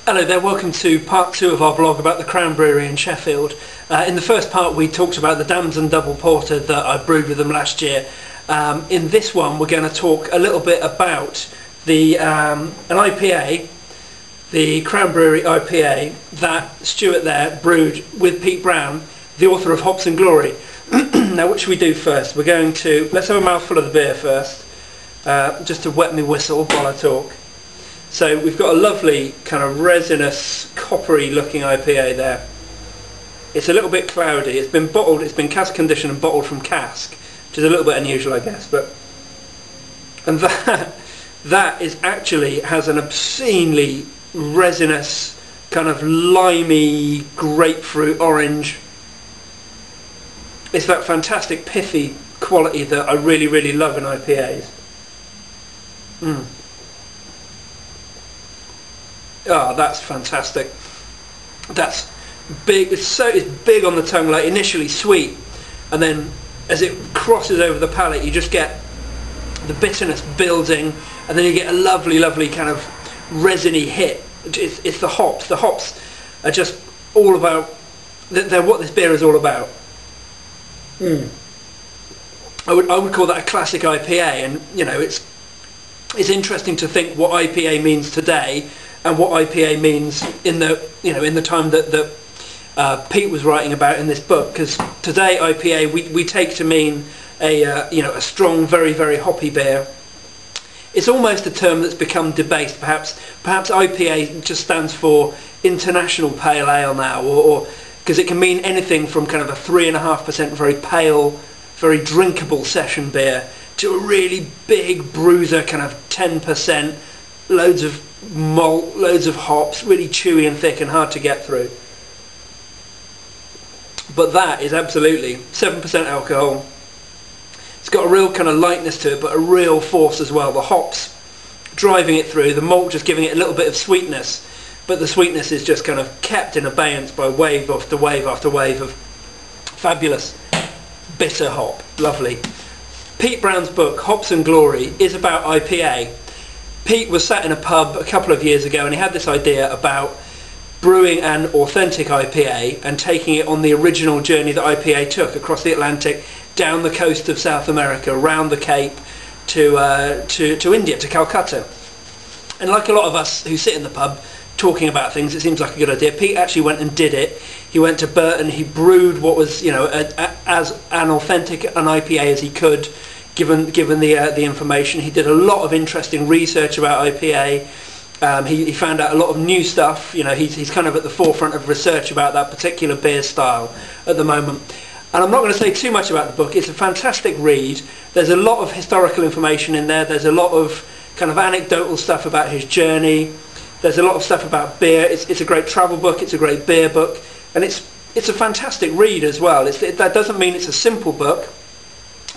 Hello there, welcome to part 2 of our blog about the Crown Brewery in Sheffield. In the first part we talked about the Damson Double Porter that I brewed with them last year. In this one we're going to talk a little bit about an IPA, the Crown Brewery IPA that Stuart there brewed with Pete Brown, the author of Hops and Glory. Now what should we do first? Let's have a mouthful of the beer first, just to wet me whistle while I talk. So we've got a lovely kind of resinous, coppery looking IPA there. It's a little bit cloudy. It's been bottled, it's been cask conditioned and bottled from cask, which is a little bit unusual I guess. And that is actually has an obscenely resinous, kind of limey, grapefruit, orange. It's that fantastic pithy quality that I really, really love in IPAs. Oh, that's fantastic. That's big. It's big on the tongue, like initially sweet, and then as it crosses over the palate you just get the bitterness building, and then you get a lovely, lovely kind of resiny hit. It's the hops. The hops are just all about, they're what this beer is all about. I would call that a classic IPA, and you know it's interesting to think what IPA means today and what IPA means in the time that Pete was writing about in this book, because today IPA we take to mean a strong, very, very hoppy beer. It's almost a term that's become debased. Perhaps IPA just stands for International Pale Ale now, or because it can mean anything from kind of a 3.5% very pale, very drinkable session beer to a really big bruiser, kind of 10%, loads of malt, loads of hops, really chewy and thick and hard to get through. But that is absolutely 7% alcohol. It's got a real kind of lightness to it, but a real force as well. The hops driving it through, the malt just giving it a little bit of sweetness, but the sweetness is just kind of kept in abeyance by wave after wave after wave of fabulous bitter hop. Lovely. Pete Brown's book, Hops and Glory, is about IPA. Pete was sat in a pub a couple of years ago and he had this idea about brewing an authentic IPA and taking it on the original journey that IPA took across the Atlantic, down the coast of South America, around the Cape to India, to Calcutta. And like a lot of us who sit in the pub talking about things, it seems like a good idea. Pete actually went and did it. He went to Burton, he brewed what was, as an authentic an IPA as he could, given the information. He did a lot of interesting research about IPA. He found out a lot of new stuff. He's kind of at the forefront of research about that particular beer style at the moment. And I'm not going to say too much about the book. It's a fantastic read. There's a lot of historical information in there. There's a lot of kind of anecdotal stuff about his journey. There's a lot of stuff about beer. It's a great travel book. It's a great beer book, and it's a fantastic read as well. That doesn't mean it's a simple book,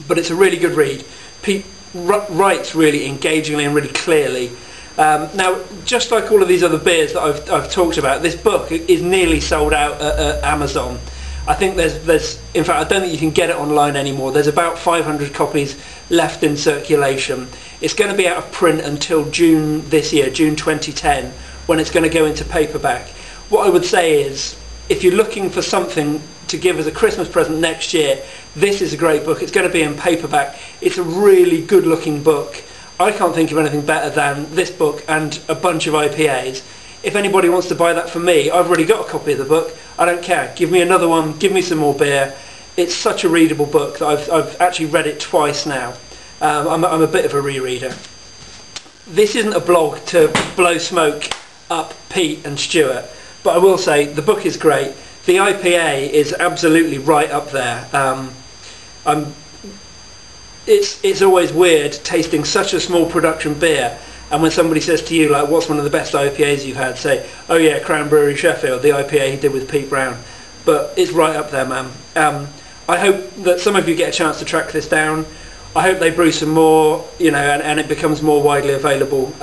but it's a really good read. Pete writes really engagingly and really clearly. Now, just like all of these other beers that I've talked about, this book is nearly sold out at Amazon. I think there's in fact I don't think you can get it online anymore. There's about 500 copies left in circulation. It's going to be out of print until June this year, June 2010, when it's going to go into paperback. What I would say is, if you're looking for something to give as a Christmas present next year, this is a great book. It's going to be in paperback. It's a really good looking book. I can't think of anything better than this book and a bunch of IPAs. If anybody wants to buy that for me, I've already got a copy of the book. I don't care. Give me another one. Give me some more beer. It's such a readable book that I've actually read it twice now. I'm a bit of a rereader. This isn't a blog to blow smoke up Pete and Stuart, but I will say the book is great. The IPA is absolutely right up there. It's always weird tasting such a small production beer, and when somebody says to you, like, what's one of the best IPAs you've had, say, oh yeah, Crown Brewery Sheffield, the IPA he did with Pete Brown. But it's right up there, man. I hope that some of you get a chance to track this down. I hope they brew some more, and it becomes more widely available.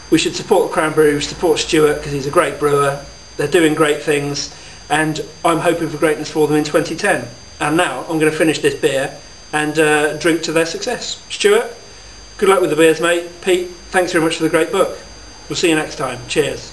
We should support Crown Brewery, we should support Stuart, because he's a great brewer. They're doing great things, and I'm hoping for greatness for them in 2010. And now I'm going to finish this beer and drink to their success. Stuart, good luck with the beers, mate. Pete, thanks very much for the great book. We'll see you next time. Cheers.